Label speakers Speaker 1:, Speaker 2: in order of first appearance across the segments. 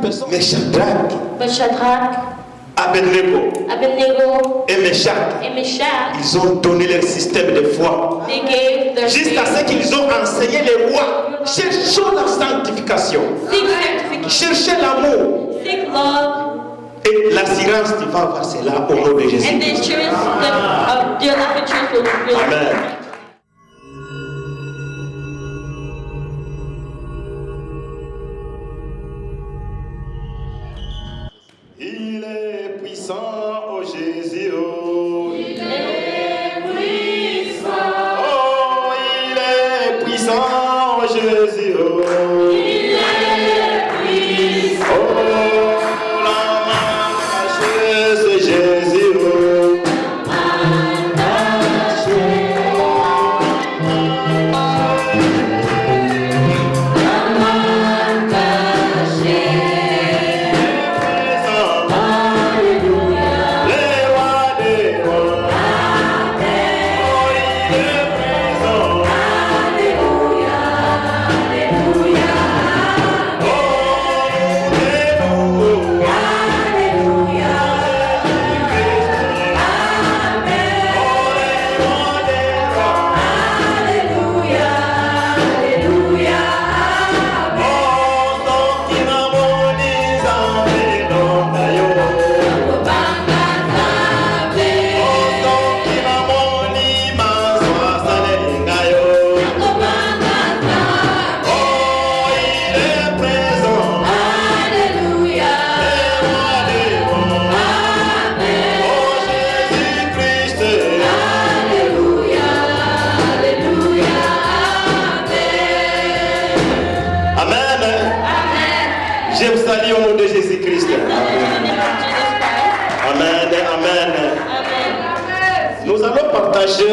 Speaker 1: personnes. Mais Shadrach, Abednego et Meshach, ils ont donné leur système de foi. Jusqu'à ce qu'ils ont enseigné les rois. Cherchons la sanctification. Cherchez l'amour. Et l'assurance, tu vas voir cela au nom de Jésus. Amen. Il est puissant, oh Jésus. Oh. Il est puissant. Oh, il est puissant, oh Jésus. Oh. Il est puissant. Oh, la main c'est Jésus. Oh. Nous allons partager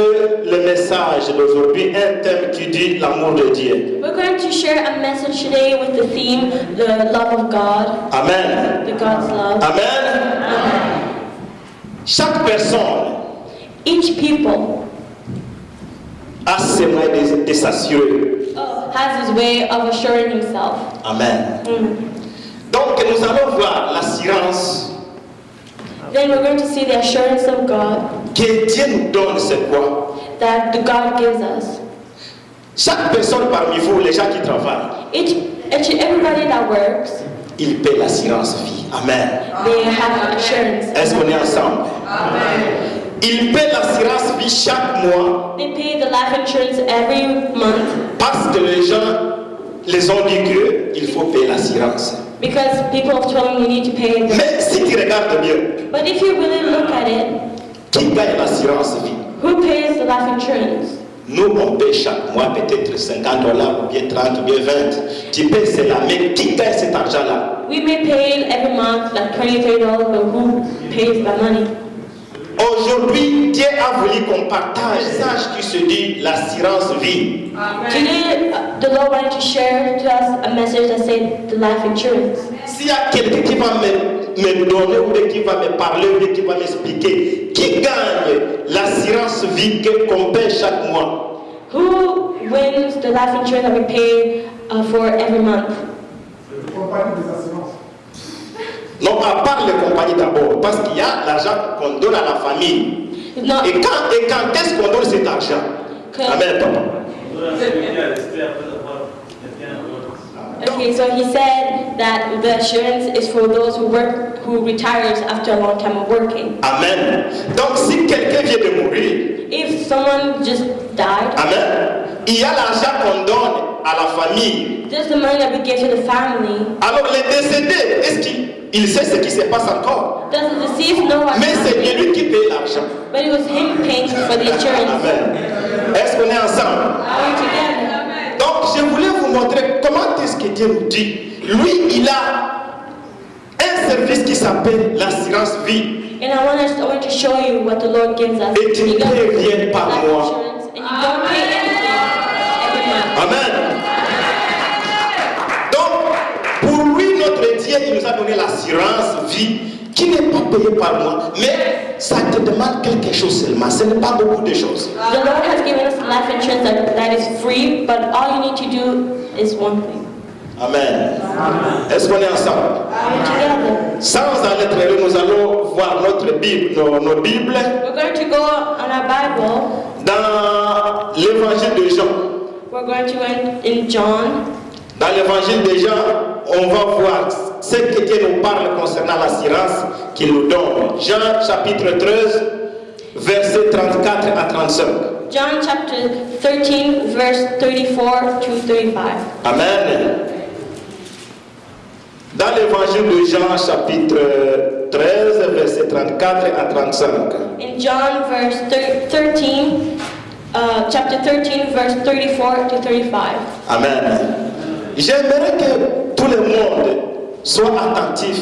Speaker 1: le message d'aujourd'hui, un thème qui dit l'amour de Dieu.
Speaker 2: We're going to share a message today with the theme, the love of God.
Speaker 1: Amen.
Speaker 2: The God's love.
Speaker 1: Amen.
Speaker 2: Amen.
Speaker 1: Chaque personne,
Speaker 2: each people,
Speaker 1: a ses moyens de s'assurer.
Speaker 2: Has his way of assuring himself.
Speaker 1: Amen. Donc nous allons voir l'assurance.
Speaker 2: Then we're going to see the assurance of God.
Speaker 1: Que Dieu nous donne, c'est quoi?
Speaker 2: That the God gives us.
Speaker 1: Chaque personne parmi vous, les gens qui travaillent,
Speaker 2: everybody that works,
Speaker 1: il paie l'assurance vie. Amen.
Speaker 2: They have assurance.
Speaker 1: Est-ce qu'on est ensemble?
Speaker 2: Amen.
Speaker 1: Il paie l'assurance vie chaque mois.
Speaker 2: They pay the life insurance every month.
Speaker 1: Parce que les gens les ont dit qu'il faut payer l'assurance.
Speaker 2: Because people have told them you need to pay.
Speaker 1: Mais si tu regardes bien,
Speaker 2: but if you really look at it,
Speaker 1: qui gagne l'assurance vie?
Speaker 2: Who pays the life insurance?
Speaker 1: Nous, on paie chaque mois peut-être $50 ou bien 30 ou bien 20. Tu payes cela, mais qui gagne cet argent-là?
Speaker 2: We may pay every month like $20, $30, but who pays the money?
Speaker 1: Aujourd'hui, Dieu a voulu qu'on partage un message qui se dit l'assurance vie.
Speaker 2: Today, the Lord wanted to share to us a message that said the life insurance.
Speaker 1: S'il y a quelqu'un qui va me donner ou qui va me parler ou qui va m'expliquer qui gagne l'assurance vie qu'on paie chaque mois?
Speaker 2: Who wins the life insurance that we pay for every month?
Speaker 1: Non, à part les compagnies d'abord, parce qu'il y a l'argent qu'on donne à la famille.
Speaker 2: No.
Speaker 1: Et quand est-ce qu'on donne cet argent? Amen, papa.
Speaker 2: Okay, so he said that the assurance is for those who retires after a long time of working.
Speaker 1: Amen. Donc si quelqu'un vient de mourir,
Speaker 2: if someone just died,
Speaker 1: amen, il y a l'argent qu'on donne à la famille.
Speaker 2: There's the money that we give to the family.
Speaker 1: Alors le décédé, est-ce qu'il sait ce qui se passe encore?
Speaker 2: Does the deceased know what?
Speaker 1: Mais c'est bien lui qui paye l'argent.
Speaker 2: But it was him paying for the insurance.
Speaker 1: Amen. Est-ce qu'on est ensemble?
Speaker 2: Are we together?
Speaker 1: Donc je voulais vous montrer comment est-ce que Dieu nous dit. Lui, il a un service qui s'appelle l'assurance vie.
Speaker 2: And I want to show you what the Lord gives us.
Speaker 1: Et tu ne payes rien par mois.
Speaker 2: And you don't pay anything every month.
Speaker 1: Amen. Donc, pour lui, notre Dieu, il nous a donné l'assurance vie qui n'est pas payée par mois. Mais ça te demande quelque chose seulement. Ce n'est pas beaucoup de choses.
Speaker 2: The Lord has given us life insurance that is free, but all you need to do is one thing.
Speaker 1: Amen. Est-ce qu'on est ensemble?
Speaker 2: Together.
Speaker 1: Sans aller très loin, nous allons voir notre Bible, nos Bibles.
Speaker 2: We're going to go on our Bible.
Speaker 1: Dans l'évangile de Jean.
Speaker 2: We're going to go in John.
Speaker 1: Dans l'évangile de Jean, on va voir ce que Dieu nous parle concernant l'assurance qu'il nous donne. Jean chapitre 13, versets 34 à 35.
Speaker 2: John chapter 13, verse 34 to 35.
Speaker 1: Amen. Dans l'évangile de Jean chapitre 13, versets 34 à 35.
Speaker 2: In John verse 13, chapter 13, verse 34 to 35.
Speaker 1: Amen. J'aimerais que tout le monde soit attentif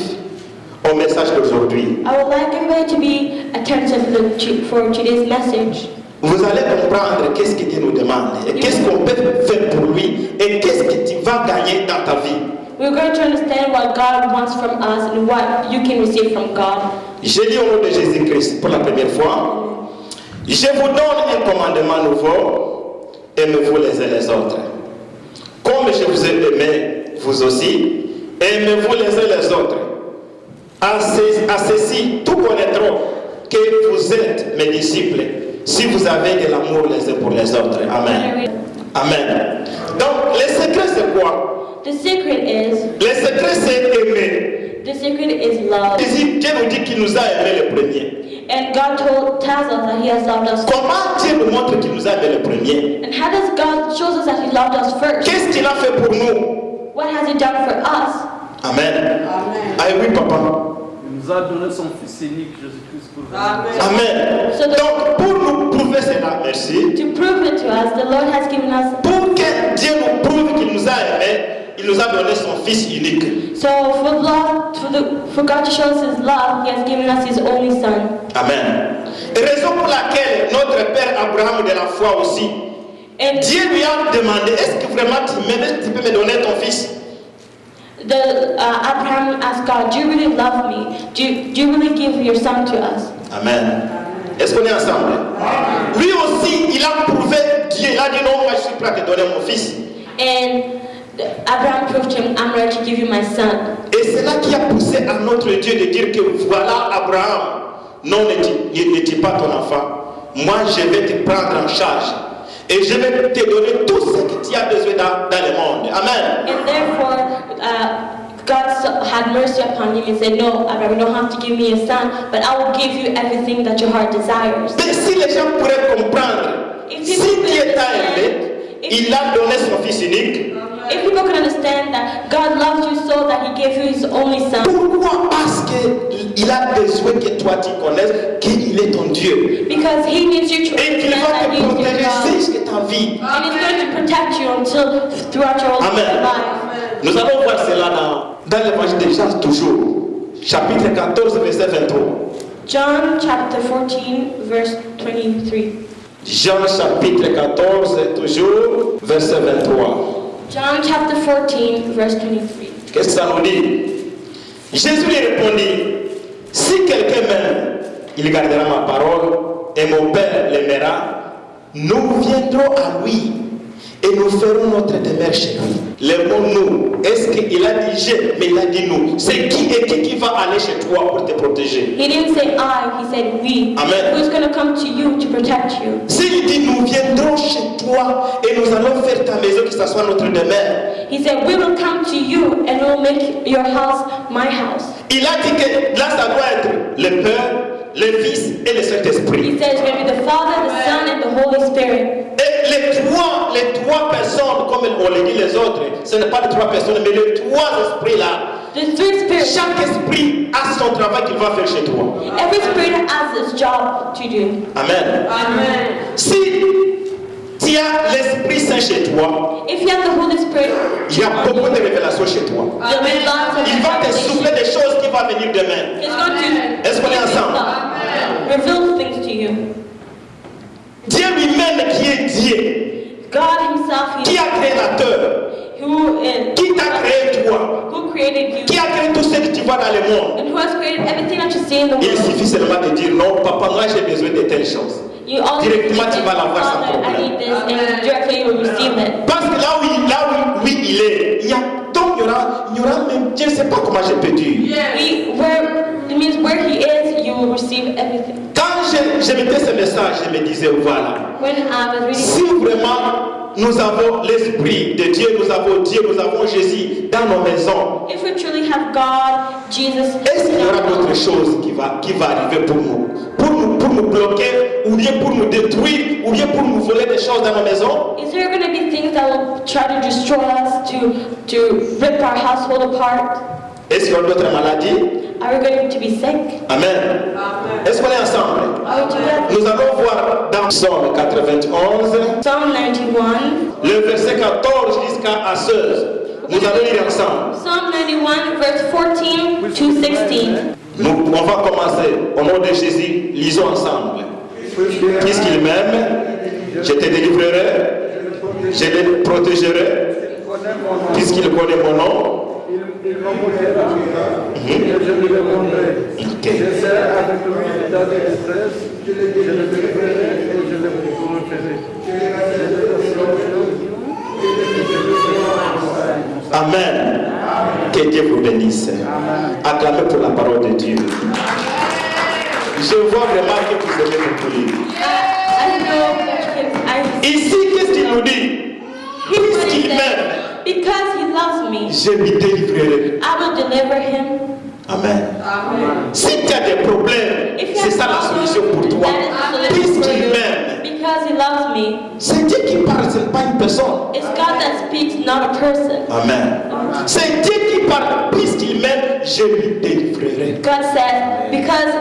Speaker 1: au message d'aujourd'hui.
Speaker 2: I would like everybody to be attentive for today's message.
Speaker 1: Vous allez comprendre qu'est-ce que Dieu nous demande et qu'est-ce qu'on peut faire pour lui et qu'est-ce que tu vas gagner dans ta vie.
Speaker 2: We're going to understand what God wants from us and what you can receive from God.
Speaker 1: Je lis au nom de Jésus-Christ pour la première fois. Je vous donne un commandement nouveau, aimez-vous les uns les autres. Comme je vous ai aimé, vous aussi, aimez-vous les uns les autres. À ceci, tout connaîtront que vous êtes mes disciples, si vous avez de l'amour les uns pour les autres. Amen. Amen. Donc, le secret c'est quoi?
Speaker 2: The secret is,
Speaker 1: Le secret c'est aimer.
Speaker 2: the secret is love.
Speaker 1: Dieu nous dit qu'il nous a aimé le premier.
Speaker 2: And God tells us that He has loved us.
Speaker 1: Comment Dieu nous montre qu'il nous a aimé le premier?
Speaker 2: And how does God shows us that He loved us first?
Speaker 1: Qu'est-ce qu'il a fait pour nous?
Speaker 2: What has He done for us?
Speaker 1: Amen. Ah oui, papa.
Speaker 3: Il nous a donné son Fils unique, Jésus-Christ, pour nous.
Speaker 1: Amen. Donc, pour nous prouver cela, merci.
Speaker 2: To prove it to us, the Lord has given us.
Speaker 1: Pour que Dieu nous prouve qu'il nous a aimés, il nous a donné son Fils unique.
Speaker 2: So for God to show us His love, He has given us His only Son.
Speaker 1: Amen. Raison pour laquelle notre père Abraham de la foi aussi,
Speaker 2: And
Speaker 1: Dieu lui a demandé, est-ce que vraiment tu m'aimes, est-ce que tu peux me donner ton fils?
Speaker 2: Abraham asked God, do you really love me? Do you really give your son to us?
Speaker 1: Amen. Est-ce qu'on est ensemble? Lui aussi, il a prouvé Dieu. Il a dit non, moi je suis prêt à te donner mon fils.
Speaker 2: And Abraham proved to him, I'm ready to give you my son.
Speaker 1: Et c'est là qui a poussé à notre Dieu de dire que voilà Abraham, non, ne tue pas ton enfant. Moi je vais te prendre en charge. Et je vais te donner tout ce que tu as besoin dans le monde. Amen.
Speaker 2: And therefore, God had mercy upon him and said, no, Abraham, you don't have to give me a son, but I will give you everything that your heart desires.
Speaker 1: Mais si les gens pourraient comprendre, si Dieu t'a aimé, il a donné son fils unique.
Speaker 2: If people can understand that God loves you so that He gave you His only son.
Speaker 1: Pourquoi? Parce qu'il a besoin que toi tu connaisses qu'il est ton Dieu.
Speaker 2: Because He needs you to
Speaker 1: Et qu'il
Speaker 2: understand
Speaker 1: va
Speaker 2: that
Speaker 1: te
Speaker 2: He is your
Speaker 1: protéger
Speaker 2: God.
Speaker 1: jusqu'à ta vie.
Speaker 2: And He's going to protect you throughout your
Speaker 1: Amen.
Speaker 2: life.
Speaker 1: Nous allons voir cela dans l'évangile de Jean toujours. Chapitre 14, verset 23.
Speaker 2: John chapter 14, verse 23.
Speaker 1: Jean chapitre 14, toujours, verset 23.
Speaker 2: John chapter 14, verse 23.
Speaker 1: Qu'est-ce que ça nous dit? Jésus lui répondit, si quelqu'un m'aime, il gardera ma parole et mon Père l'aimera. Nous viendrons à lui et nous ferons notre demeure chez lui. Le mot nous, est-ce qu'il a dit je, mais il a dit nous. C'est qui va aller chez toi pour te protéger?
Speaker 2: He didn't say I, He said we.
Speaker 1: Amen.
Speaker 2: Who's going to come to you to protect you?
Speaker 1: S'il dit nous viendrons chez toi et nous allons faire ta maison qui soit notre demeure.
Speaker 2: He said we will come to you and we'll make your house my house.
Speaker 1: Il a dit que là ça doit être le Père, le Fils et le Saint-Esprit.
Speaker 2: He said it's going to be the Father, the Son, and the Holy Spirit.
Speaker 1: Et les trois personnes, comme on le dit les autres, ce n'est pas les trois personnes, mais les trois esprits là.
Speaker 2: The three spirits.
Speaker 1: Chaque esprit a son travail qu'il va faire chez toi.
Speaker 2: Every spirit has its job to do.
Speaker 1: Amen.
Speaker 2: Amen.
Speaker 1: Si tu as l'Esprit Saint chez toi,
Speaker 2: If you have the Holy Spirit,
Speaker 1: il y a beaucoup de révélations chez toi.
Speaker 2: there'll be lots of
Speaker 1: Il va te
Speaker 2: revelation.
Speaker 1: souffler des choses qui vont venir demain.
Speaker 2: He's going to
Speaker 1: Est-ce qu'on est ensemble?
Speaker 2: reveal things to you.
Speaker 1: Dieu lui-même qui est Dieu,
Speaker 2: God Himself,
Speaker 1: qui a créé la terre, qui t'a créé toi,
Speaker 2: who created you,
Speaker 1: qui a créé tout ce que tu vois dans le monde.
Speaker 2: and who has created everything that you see in the
Speaker 1: Il
Speaker 2: world.
Speaker 1: suffit seulement de dire non, papa, moi j'ai besoin de telles choses.
Speaker 2: You only
Speaker 1: Directement, tu vas l'avoir sans
Speaker 2: Father, I
Speaker 1: problème.
Speaker 2: need this, and directly you will receive it.
Speaker 1: Parce que là où il est, il y a donc il y aura même, je ne sais pas comment je peux dire.
Speaker 2: It means where he is, you will receive everything.
Speaker 1: Quand je mettais ce message, je me disais, voilà,
Speaker 2: When I was reading,
Speaker 1: si vraiment nous avons l'Esprit de Dieu, nous avons Jésus dans nos maisons,
Speaker 2: if we truly have God, Jesus,
Speaker 1: est-ce qu'il y aura d'autres choses qui va arriver pour nous bloquer, ou bien pour nous détruire, ou bien pour nous voler des choses dans nos maisons?
Speaker 2: is there going to be things that will try to destroy us, to rip our household apart?
Speaker 1: Est-ce qu'il y aura d'autres maladies?
Speaker 2: Are we going to be sick?
Speaker 1: Amen. Est-ce qu'on est ensemble?
Speaker 2: Are we together?
Speaker 1: Nous allons voir dans Psaume 91,
Speaker 2: Psalm 91.
Speaker 1: le verset 14 jusqu'à 16. Nous allons lire ensemble.
Speaker 2: Psalm 91, verse 14 to 16.
Speaker 1: On va commencer. Au nom de Jésus, lisons ensemble. Puisqu'il m'aime, je te délivrerai, je le protégerai. Puisqu'il connaît mon nom,
Speaker 3: Il m'envoyait à et je lui répondrai. Je serai avec lui dans les détresses, je le délivrerai et je le protégerai.
Speaker 1: Amen. Que Dieu vous bénisse. Acclamez pour la parole de Dieu. Je vois vraiment que vous aimez beaucoup lire.
Speaker 2: I know that
Speaker 1: Ici, qu'est-ce qu'il nous dit? Puisqu'il m'aime,
Speaker 2: because he loves me,
Speaker 1: je lui délivrerai.
Speaker 2: I will deliver him.
Speaker 1: Amen. Si tu as des problèmes,
Speaker 2: If you
Speaker 1: c'est
Speaker 2: have
Speaker 1: ça la solution pour
Speaker 2: problems,
Speaker 1: toi.
Speaker 2: that is the solution for
Speaker 1: Puisqu'il
Speaker 2: you.
Speaker 1: m'aime,
Speaker 2: Because he loves me.
Speaker 1: c'est Dieu qui parle, ce n'est pas une personne.
Speaker 2: It's God that speaks, not a person.
Speaker 1: Amen. C'est Dieu qui parle. Puisqu'il m'aime, je lui délivrerai.
Speaker 2: God says, because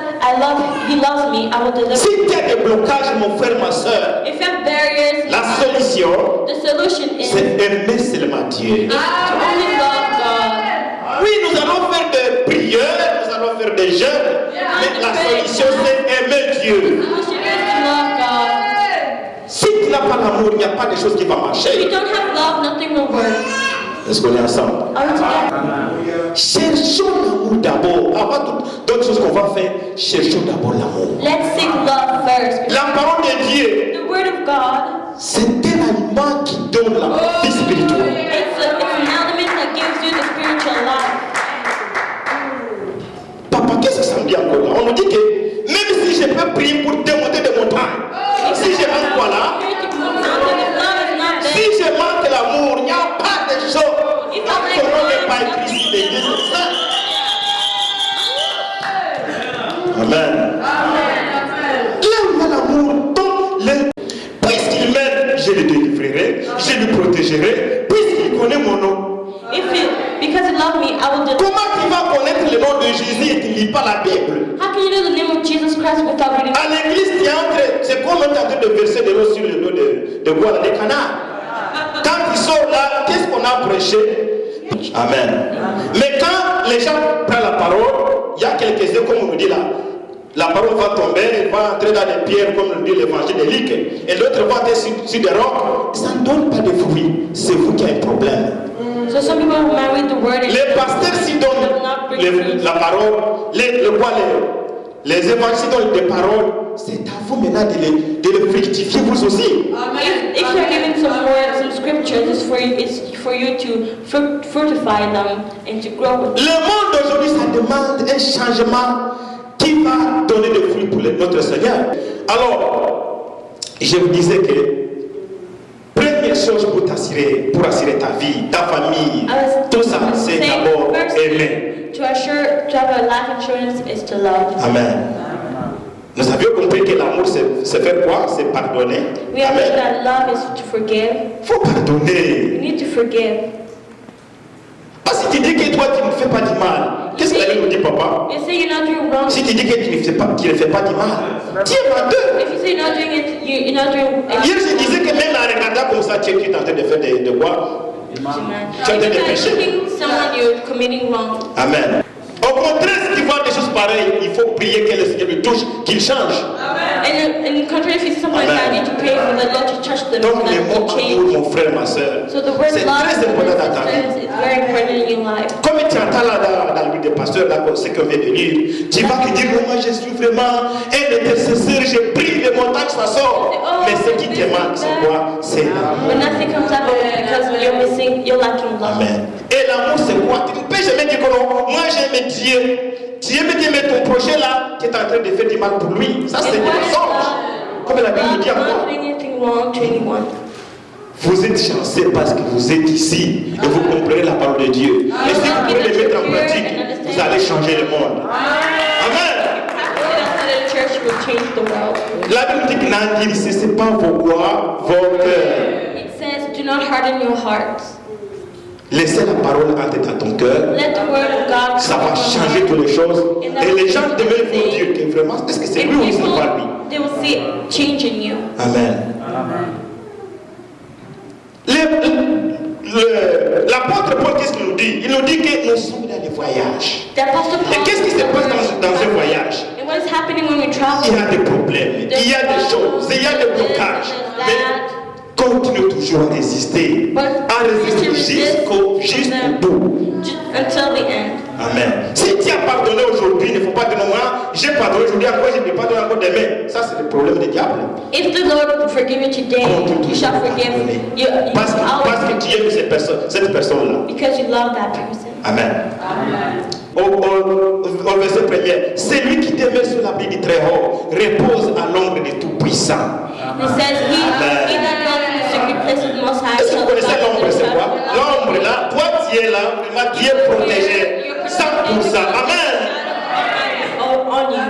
Speaker 2: he loves me, I will deliver
Speaker 1: Si
Speaker 2: him.
Speaker 1: tu as des blocages, mon frère, ma soeur,
Speaker 2: If you have barriers,
Speaker 1: la solution,
Speaker 2: the solution is
Speaker 1: c'est aimer seulement Dieu.
Speaker 2: to only love God.
Speaker 1: Oui, nous allons faire des prières, nous allons faire des jeûnes, mais la solution c'est aimer Dieu.
Speaker 2: The solution is to love God.
Speaker 1: Si tu n'as pas l'amour, il n'y a pas de choses qui vont
Speaker 2: If you
Speaker 1: marcher.
Speaker 2: don't have love, nothing will work.
Speaker 1: Est-ce qu'on est ensemble?
Speaker 2: Are we together?
Speaker 1: Cherchons l'amour d'abord. Avant d'autres choses qu'on va faire, cherchons d'abord l'amour.
Speaker 2: Let's seek love first.
Speaker 1: La parole de Dieu,
Speaker 2: The word of God,
Speaker 1: c'est un aliment qui donne la vie spirituelle.
Speaker 2: it's an element that gives you the spiritual life.
Speaker 1: Papa, qu'est-ce que ça me dit encore là? On nous dit que même si je peux prier pour démonter de montagne, si je manque quoi là? Si je manque l'amour, il n'y a pas de choses. Ton nom n'est pas écrit sur l'église. Amen. Là où il y a l'amour, puisqu'il m'aime, je le délivrerai, je le protégerai, puisqu'il connaît mon nom.
Speaker 2: Because you love me, I will deliver.
Speaker 1: Comment tu vas connaître le nom de Jésus et tu ne lis pas la Bible?
Speaker 2: How can you know the name of Jesus Christ without reading?
Speaker 1: À l'église, tu es en train, c'est comme on est en train de verser de l'eau sur le dos de bois, des canards. Quand ils sont là, qu'est-ce qu'on a prêché? Amen. Mais quand les gens prennent la parole, il y a quelques-uns, comme on nous dit là, la parole va tomber, elle va entrer dans les pierres, comme nous dit l'évangile de Luc, et l'autre va être sur des rocs. Ça ne donne pas de fruits. C'est vous qui avez un problème.
Speaker 2: So some people who marry the word and
Speaker 1: Les pasteurs s'y donnent la parole, les évangiles donnent des paroles. C'est à vous maintenant de les fructifier vous aussi.
Speaker 2: if you're given some words, some scriptures, it's for you to fructify them and to grow with them.
Speaker 1: Le monde d'aujourd'hui, ça demande un changement qui va donner des fruits pour notre Seigneur. Alors, je vous disais que première chose pour assurer ta vie, ta famille, tout ça, c'est d'abord aimer.
Speaker 2: To have a life insurance is to love.
Speaker 1: Amen. Nous avions compris que l'amour, c'est faire quoi? C'est pardonner.
Speaker 2: We understand that love is to forgive.
Speaker 1: Il faut pardonner.
Speaker 2: You need to forgive.
Speaker 1: Parce que si tu dis que toi, tu ne fais pas du mal, qu'est-ce que la Bible nous dit, papa?
Speaker 2: You say you're not doing wrong.
Speaker 1: Si tu dis que tu ne fais pas du mal, tu es menteur.
Speaker 2: If you say you're not doing it, you're not doing it.
Speaker 1: Hier, je disais que même en regardant comme ça, tu es en train de faire de quoi?
Speaker 2: If you're looking someone, you're committing wrong.
Speaker 1: Amen. Au contraire, si tu vois des choses pareilles, il faut prier que le Seigneur le touche, qu'il change.
Speaker 2: And in contrary, if you see something like that, you need to pray for the Lord to touch them so
Speaker 1: Donc,
Speaker 2: that
Speaker 1: le
Speaker 2: they
Speaker 1: mot
Speaker 2: change.
Speaker 1: amour, mon frère, ma soeur,
Speaker 2: So the word
Speaker 1: c'est
Speaker 2: love
Speaker 1: très important dans ta vie.
Speaker 2: is very important in your life.
Speaker 1: Comme tu entends là dans le livre des pasteurs, là, ce qu'on vient de lire, tu vas te dire, moi je suis vraiment un intercesseur, je prie les montagnes, ça sort. Mais ce qui te manque, c'est quoi? C'est l'amour.
Speaker 2: When nothing comes up because you're missing, you're lacking love.
Speaker 1: Amen. Et l'amour, c'est quoi? Tu ne peux jamais dire que non, moi j'aime Dieu. Dieu me dit, mais ton projet là, tu es en train de faire du mal pour lui. Ça, c'est un mensonge. Comme la Bible nous dit encore. Vous êtes chanceux parce que vous êtes ici et vous comprenez la parole de Dieu. Et si vous pouvez le mettre en pratique, vous allez changer le monde. Amen. La Bible dit que n'endurcissez c'est pas vos quoi, vos cœurs.
Speaker 2: It says, do not harden your hearts.
Speaker 1: Laissez la parole entrer dans ton cœur.
Speaker 2: Let the word of God
Speaker 1: Ça va changer toutes les choses. Et les gens demain vont dire que vraiment, est-ce que c'est lui ou c'est pas lui?
Speaker 2: They will see change in you.
Speaker 1: Amen. L'apôtre Paul, qu'est-ce qu'il nous dit? Il nous dit que nous sommes dans les voyages. Et qu'est-ce qui se passe dans un voyage?
Speaker 2: And what is happening when we travel?
Speaker 1: Il y a des problèmes, il y a des choses, il y a des blocages. Mais continue toujours à résister. À résister jusqu'au bout.
Speaker 2: Until the end.
Speaker 1: Amen. Si tu as pardonné aujourd'hui, il ne faut pas dire non, j'ai pardonné aujourd'hui, encore je ne vais pas pardonner encore demain. Ça, c'est le problème du diable.
Speaker 2: If the Lord forgive you today, you shall forgive you.
Speaker 1: Parce que tu aimes cette personne-là.
Speaker 2: Because you love that person.
Speaker 1: Amen. Au verset premier, c'est lui qui te met sur l'abri du Très-Haut repose à l'ombre du Tout-Puissant.
Speaker 2: It says, he that dwells in the secret place of the Most High
Speaker 1: Est-ce que
Speaker 2: shall
Speaker 1: vous connaissez l'ombre,
Speaker 2: abide
Speaker 1: c'est
Speaker 2: under
Speaker 1: quoi? L'ombre là, toi tu es là, vraiment tu es protégé. 100%. Amen.
Speaker 2: on you.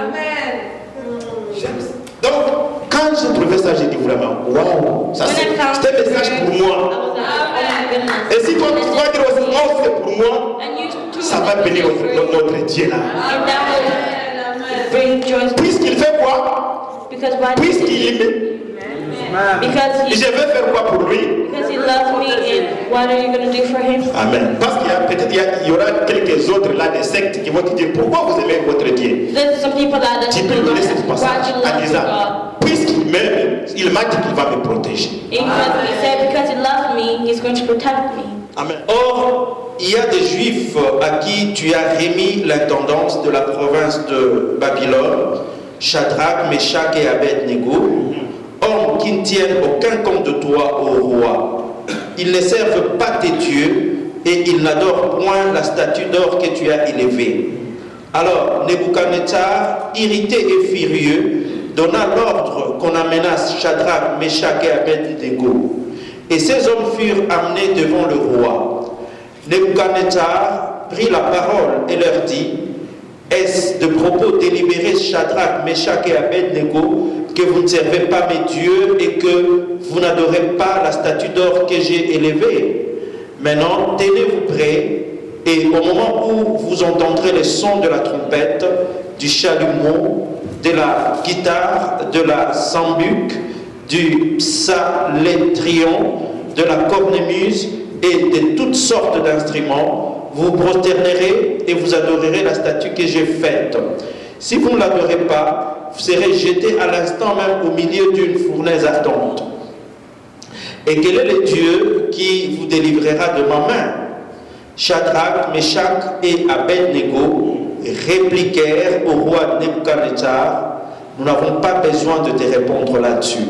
Speaker 1: Donc, quand j'ai trouvé ça, j'ai dit vraiment, waouh, ça c'est un message pour moi. Et si toi tu vas dire aussi, oh c'est pour moi, ça va bénir notre Dieu là. Puisqu'il fait quoi? Puisqu'il aime. Je vais faire quoi pour lui?
Speaker 2: Because he loves me, and what are you going to do for him?
Speaker 1: Amen. Parce qu'il y a peut-être il y aura quelques autres là des sectes qui vont te dire pourquoi vous aimez votre Dieu.
Speaker 2: There's some people that
Speaker 1: Tu peux donner cette passage en disant puisqu'il m'aime, il m'a dit qu'il va me protéger.
Speaker 2: He said because he loves me, he's going to protect me.
Speaker 1: Amen.
Speaker 4: Or, il y a des Juifs à qui tu as remis l'intendance de la province de Babylone, Shadrach, Meshach et Abed-Nego, hommes qui ne tiennent aucun compte de toi, ô roi. Ils ne servent pas tes dieux et ils n'adorent point la statue d'or que tu as élevée. Alors, Nebuchadnezzar, irrité et furieux, donna l'ordre qu'on amena Shadrach, Meshach et Abed-Nego. Et ces hommes furent amenés devant le roi. Nebuchadnezzar prit la parole et leur dit: est-ce de propos délibérés, Shadrach, Meshach et Abed-Nego, que vous ne servez pas mes dieux et que vous n'adorez pas la statue d'or que j'ai élevée? Maintenant, tenez-vous prêts, et au moment où vous entendrez les sons de la trompette, du chalumeau, de la guitare, de la sambuc, du psalétrion, de la cornemuse et de toutes sortes d'instruments, vous prosternerez et vous adorerez la statue que j'ai faite. Si vous ne l'adorez pas, vous serez jeté à l'instant même au milieu d'une fournaise ardente. Et quel est le Dieu qui vous délivrera de ma main? Shadrach, Meshach et Abed-Nego répliquèrent au roi Nebuchadnezzar: nous n'avons pas besoin de te répondre là-dessus.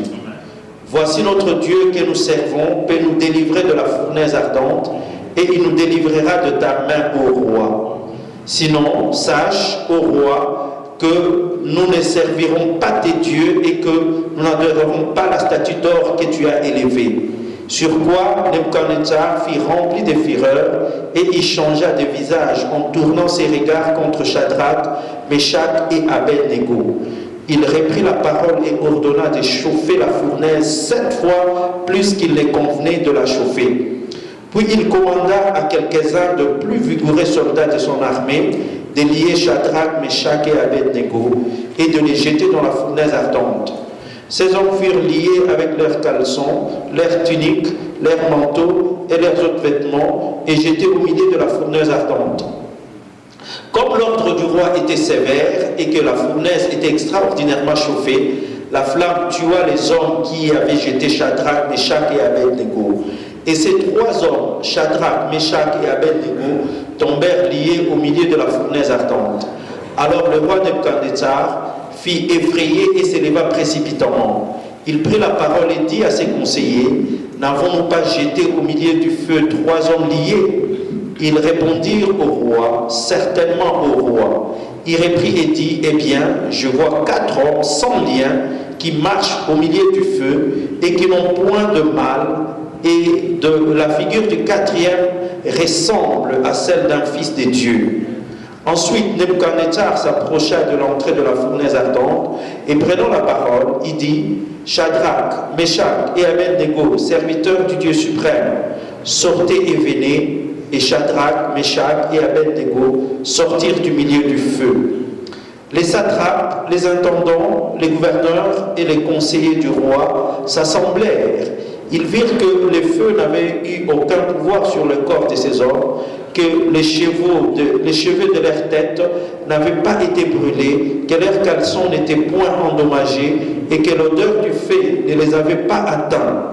Speaker 4: Voici notre Dieu que nous servons peut nous délivrer de la fournaise ardente, et il nous délivrera de ta main, ô roi. Sinon, sache, ô roi, que nous ne servirons pas tes dieux et que nous n'adorerons pas la statue d'or que tu as élevée. Sur quoi Nebuchadnezzar fut rempli de fureur et il changea de visage en tournant ses regards contre Shadrach, Meshach et Abed-Nego. Il reprit la parole et ordonna de chauffer la fournaise 7 fois plus qu'il ne convenait de la chauffer. Puis il commanda à quelques-uns de plus vigoureux soldats de son armée de lier Shadrach, Meshach et Abed-Nego et de les jeter dans la fournaise ardente. Ces hommes furent liés avec leurs caleçons, leurs tuniques, leurs manteaux et leurs autres vêtements et jetés au milieu de la fournaise ardente. Comme l'ordre du roi était sévère et que la fournaise était extraordinairement chauffée, la flamme tua les hommes qui avaient jeté Shadrach, Meshach et Abed-Nego. Et ces 3 hommes Shadrach, Meshach et Abednego tombèrent liés au milieu de la fournaise ardente. Alors le roi Nebuchadnezzar fit effrayer et s'éleva précipitamment. Il prit la parole et dit à ses conseillers, « N'avons-nous pas jeté au milieu du feu 3 hommes liés ?» Ils répondirent au roi, « Certainement au roi. » Il reprit et dit, « Eh bien, je vois 4 hommes sans lien qui marchent au milieu du feu et qui n'ont point de mal, et de la figure du 4e ressemble à celle d'un fils de Dieu. » Ensuite, Nebuchadnezzar s'approcha de l'entrée de la fournaise ardente et prenant la parole, il dit, « Shadrach, Meshach et Abednego, serviteurs du Dieu suprême, sortez et venez. » Et Shadrach, Meshach et Abednego sortirent du milieu du feu. Les satrapes, les intendants, les gouverneurs et les conseillers du roi s'assemblèrent. Ils virent que les feux n'avaient eu aucun pouvoir sur le corps de ces hommes, que les cheveux de leur tête n'avaient pas été brûlés, que leurs caleçons n'étaient point endommagés et que l'odeur du feu ne les avait pas atteints.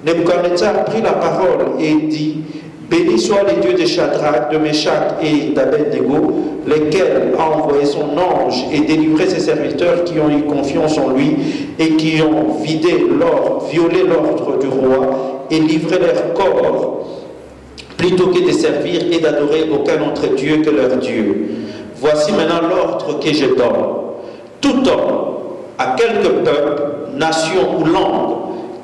Speaker 4: Nebuchadnezzar prit la parole et dit, « Béni soit les dieux de Shadrach, de Meshach et d'Abednego, lesquels a envoyé son ange et délivré ses serviteurs qui ont eu confiance en lui et qui ont violé l'ordre du roi et livré leur corps plutôt que de servir et d'adorer aucun autre Dieu que leur Dieu. Voici maintenant l'ordre que je donne. Tout homme, à quelque peuple, nation ou langue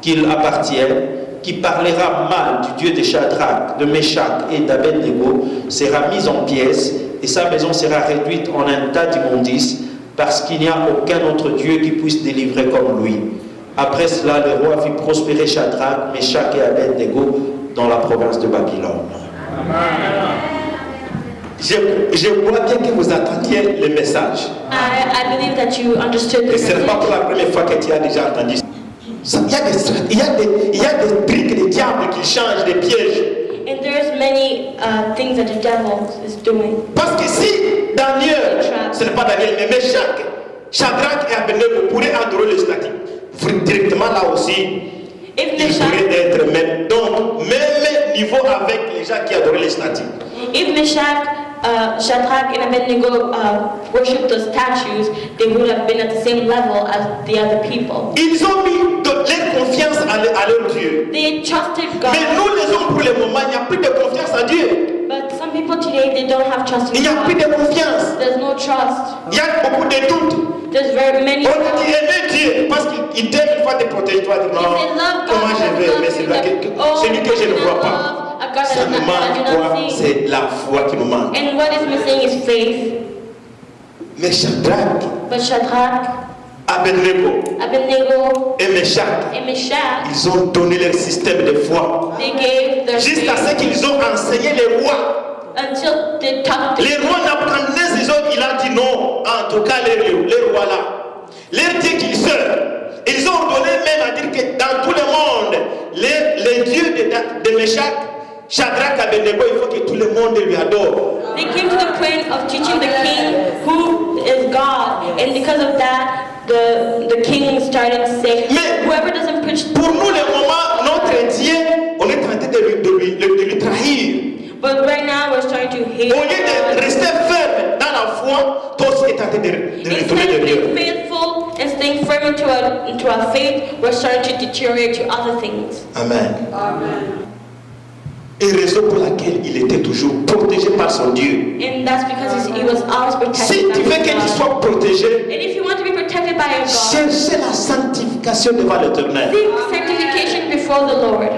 Speaker 4: qu'il appartienne, qui parlera mal du Dieu de Shadrach, de Meshach et d'Abednego sera mis en pièces et sa maison sera réduite en un tas d'immondices parce qu'il n'y a aucun autre Dieu qui puisse délivrer comme lui. Après cela, le roi fit prospérer Shadrach, Meshach et Abednego dans la province de Babylone.
Speaker 1: Je vois bien que vous attendiez le message.
Speaker 2: I believe that you understood the
Speaker 1: Et ce n'est pas
Speaker 2: message.
Speaker 1: pour la première fois que tu as déjà entendu. Il y a des trucs, des diables qui changent, des pièges.
Speaker 2: And there's many things that the devil is doing.
Speaker 1: Parce que si Daniel, ce n'est pas Daniel, mais Meshach, Shadrach et Abednego pourraient adorer le statut, directement là aussi,
Speaker 2: If
Speaker 1: ils pourraient être même. Donc, même niveau avec les gens qui adoraient les statues.
Speaker 2: If Meshach, Shadrach, and Abednego worshipped the statues, they would have been at the same level as the other people.
Speaker 1: Ils ont mis leur confiance à leur Dieu.
Speaker 2: They trusted God.
Speaker 1: Mais nous les hommes pour le moment, il n'y a plus de confiance à Dieu.
Speaker 2: But some people today, they don't have trust
Speaker 1: Il
Speaker 2: in
Speaker 1: n'y a plus
Speaker 2: God.
Speaker 1: de confiance.
Speaker 2: There's no trust.
Speaker 1: Il y a beaucoup de doutes.
Speaker 2: There's very many.
Speaker 1: On dit aimer Dieu parce qu'il t'aime une fois te protéger. Toi, dis non, comment je vais aimer celui que je ne vois pas. Ça nous manque quoi? C'est la foi qui nous manque.
Speaker 2: And what is missing is faith.
Speaker 1: Mais Shadrach,
Speaker 2: But Shadrach,
Speaker 1: Abednego
Speaker 2: Abednego,
Speaker 1: et Meshach,
Speaker 2: and Meshach,
Speaker 1: ils ont donné leur système de foi
Speaker 2: they gave their
Speaker 1: jusqu'à ce
Speaker 2: faith
Speaker 1: qu'ils ont enseigné les rois.
Speaker 2: until they taught
Speaker 1: Les
Speaker 2: the
Speaker 1: rois Nabuchodonosor, ils ont, il a dit non, en tout cas les rois là. Les dieux qu'ils servent, ils ont ordonné même à dire que dans tout le monde, les dieux de Meshach, Shadrach, Abednego, il faut que tout le monde lui adore.
Speaker 2: They came to the point of teaching the king who is God, and because of that, the king started to say,
Speaker 1: Mais
Speaker 2: whoever doesn't preach.
Speaker 1: pour nous, le moment, notre Dieu, on est en train de lui trahir.
Speaker 2: But right now we're starting to hate
Speaker 1: Au lieu de
Speaker 2: God.
Speaker 1: rester ferme dans la foi, toi aussi est en train de retourner
Speaker 2: Instead
Speaker 1: de
Speaker 2: of
Speaker 1: Dieu.
Speaker 2: being faithful and staying firm into our faith, we're starting to deteriorate to other things.
Speaker 1: Amen. Et raison pour laquelle il était toujours protégé par son Dieu.
Speaker 2: And that's because he was always
Speaker 1: Si
Speaker 2: protected
Speaker 1: tu veux
Speaker 2: by
Speaker 1: que tu
Speaker 2: God.
Speaker 1: sois protégé,
Speaker 2: And if you want to be protected by your God,
Speaker 1: cherchez la sanctification devant l'Éternel.
Speaker 2: seek sanctification before the Lord.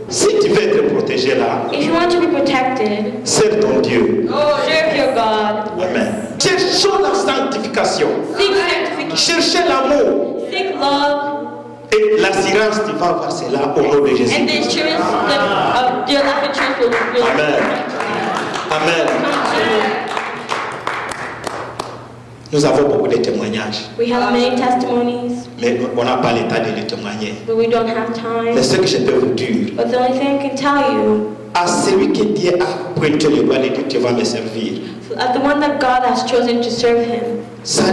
Speaker 1: Si tu veux être protégé là,
Speaker 2: If you want to be protected,
Speaker 1: serve ton Dieu.
Speaker 2: serve your God.
Speaker 1: Amen. Cherchons la sanctification.
Speaker 2: Seek sanctification.
Speaker 1: Cherchez l'amour.
Speaker 2: Seek love.
Speaker 1: Et l'assurance, tu vas avoir cela au nom de Jésus.
Speaker 2: And the assurance of your life assurance will
Speaker 1: Amen. Amen. Nous avons beaucoup de témoignages,
Speaker 2: We have many testimonies,
Speaker 1: mais on n'a pas l'état de les témoigner.
Speaker 2: but we don't have time.
Speaker 1: Mais ce que je peux vous dire,
Speaker 2: But the only thing I can tell you,
Speaker 1: à celui que Dieu a pointé le doigt et dit tu vas me servir,
Speaker 2: the one that God has chosen to serve him,
Speaker 1: ça,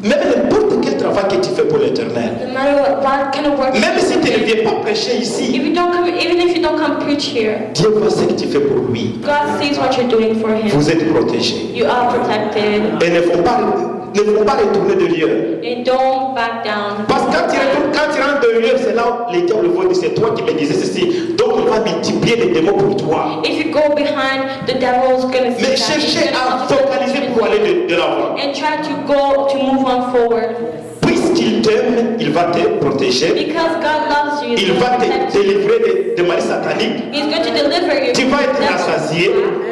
Speaker 1: Même n'importe quel travail que tu fais pour l'éternel.
Speaker 2: No matter what kind of work.
Speaker 1: Même si tu ne viens pas prêcher ici,
Speaker 2: If you don't come, even if you don't come preach here,
Speaker 1: Dieu voit ce que tu fais pour lui.
Speaker 2: God sees what you're doing for Him.
Speaker 1: Vous êtes protégés.
Speaker 2: You are protected.
Speaker 1: Et ne faut pas retourner de lieu.
Speaker 2: And don't back down.
Speaker 1: Parce que quand tu rentres de lieu, c'est là où les diables vont dire c'est toi qui me disais ceci. Donc il va multiplier les démons pour toi.
Speaker 2: If you go behind, the devil's gonna see
Speaker 1: Mais
Speaker 2: that.
Speaker 1: cherchez à focaliser pour aller de l'avant.
Speaker 2: And try to move on forward.
Speaker 1: Puisqu'il t'aime, il va te protéger.
Speaker 2: Because God loves you.
Speaker 1: Il va te délivrer des maladies sataniques.
Speaker 2: He's going to deliver you.
Speaker 1: Tu vas être rassasié.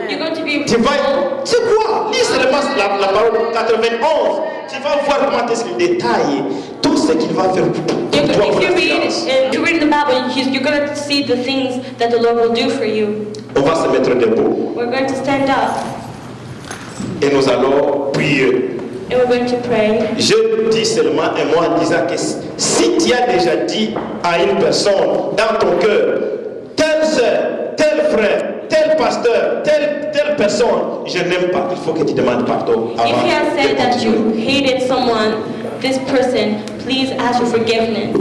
Speaker 2: You're going to be.
Speaker 1: Tu vas être... C'est quoi? Lis seulement la parole 91. Tu vas voir comment est-ce qu'il détaille tout ce qu'il va faire pour toi.
Speaker 2: If you read the Bible, you're going to see the things that the Lord will do for you.
Speaker 1: On va se mettre debout.
Speaker 2: We're going to stand up.
Speaker 1: Et nous allons prier.
Speaker 2: And we're going to pray.
Speaker 1: Je dis seulement un mot en disant que si tu as déjà dit à une personne dans ton cœur, telle soeur, tel frère, tel pasteur, telle personne, je n'aime pas, il faut que tu demandes pardon.
Speaker 2: If you have said that you hated someone, this person, please ask for forgiveness.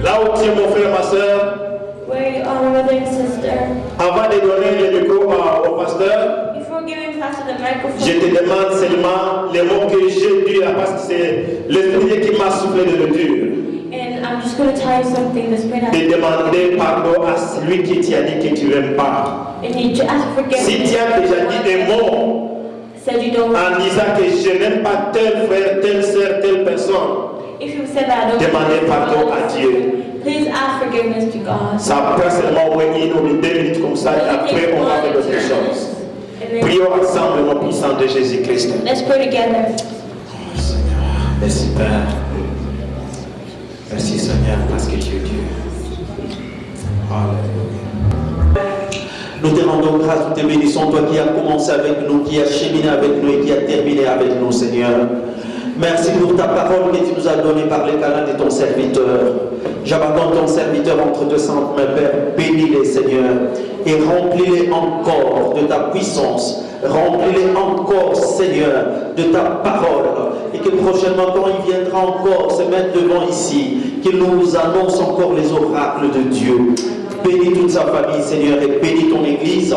Speaker 1: Là où tu es mon frère, ma soeur,
Speaker 2: Where you are, brother and sister.
Speaker 1: avant de donner le micro au pasteur,
Speaker 2: Before giving Pastor the
Speaker 1: je
Speaker 2: microphone,
Speaker 1: te demande seulement les mots que j'ai dits parce que c'est l'esprit qui m'a soufflé de le dire.
Speaker 2: and I'm just going to tell you something. The Spirit has
Speaker 1: De demander pardon à celui qui t'a dit que tu n'aimes pas.
Speaker 2: and you ask for
Speaker 1: Si
Speaker 2: forgiveness.
Speaker 1: tu as déjà dit des mots
Speaker 2: Said you don't.
Speaker 1: en disant que je n'aime pas tel frère, telle sœur, telle personne,
Speaker 2: If you said that, I don't.
Speaker 1: demandez pardon à Dieu.
Speaker 2: Please ask forgiveness to God.
Speaker 1: Ça prend seulement 1 ou 2 minutes comme ça et après on va faire d'autres choses.
Speaker 2: And then
Speaker 1: Prions ensemble au nom puissant de Jésus-Christ.
Speaker 2: let's pray together.
Speaker 4: Merci Père. Merci Seigneur parce que tu es Dieu. Alléluia. Nous te rendons grâce, nous te bénissons, toi qui as commencé avec nous, qui as cheminé avec nous et qui as terminé avec nous, Seigneur. Merci pour ta parole que tu nous as donnée par les canaux de ton serviteur. J'abandonne ton serviteur entre tes saintes mains, Père. Bénis-les, Seigneur, et remplis-les encore de ta puissance. Remplis-les encore, Seigneur, de ta parole. Et que prochainement, quand il viendra encore se mettre devant ici, qu'il nous annonce encore les oracles de Dieu. Bénis toute sa famille, Seigneur, et bénis ton Église.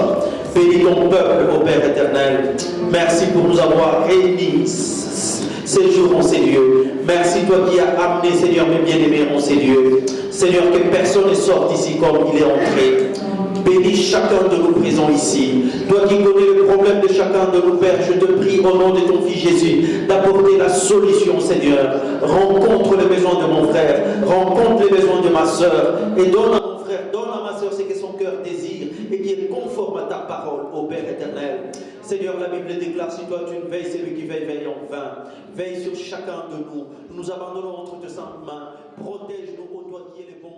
Speaker 4: Bénis ton peuple, ô Père éternel. Merci pour nous avoir réunis ces jours en ces lieux. Merci toi qui as amené, Seigneur, mes bien-aimés en ces lieux. Seigneur, que personne ne sorte d'ici comme il est entré. Bénis chacun de nous présents ici. Toi qui connais le problème de chacun de nous, Père, je te prie au nom de ton Fils Jésus d'apporter la solution, Seigneur. Rencontre les besoins de mon frère, rencontre les besoins de ma soeur et donne à mon frère, donne à ma soeur ce que son cœur désire et qui est conforme à ta parole, ô Père éternel. Seigneur, la Bible déclare, si toi tu ne veilles, celui qui veille, veille en vain. Veille sur chacun de nous. Nous nous abandonnons entre tes saintes mains. Protège-nous, ô toi qui es le bon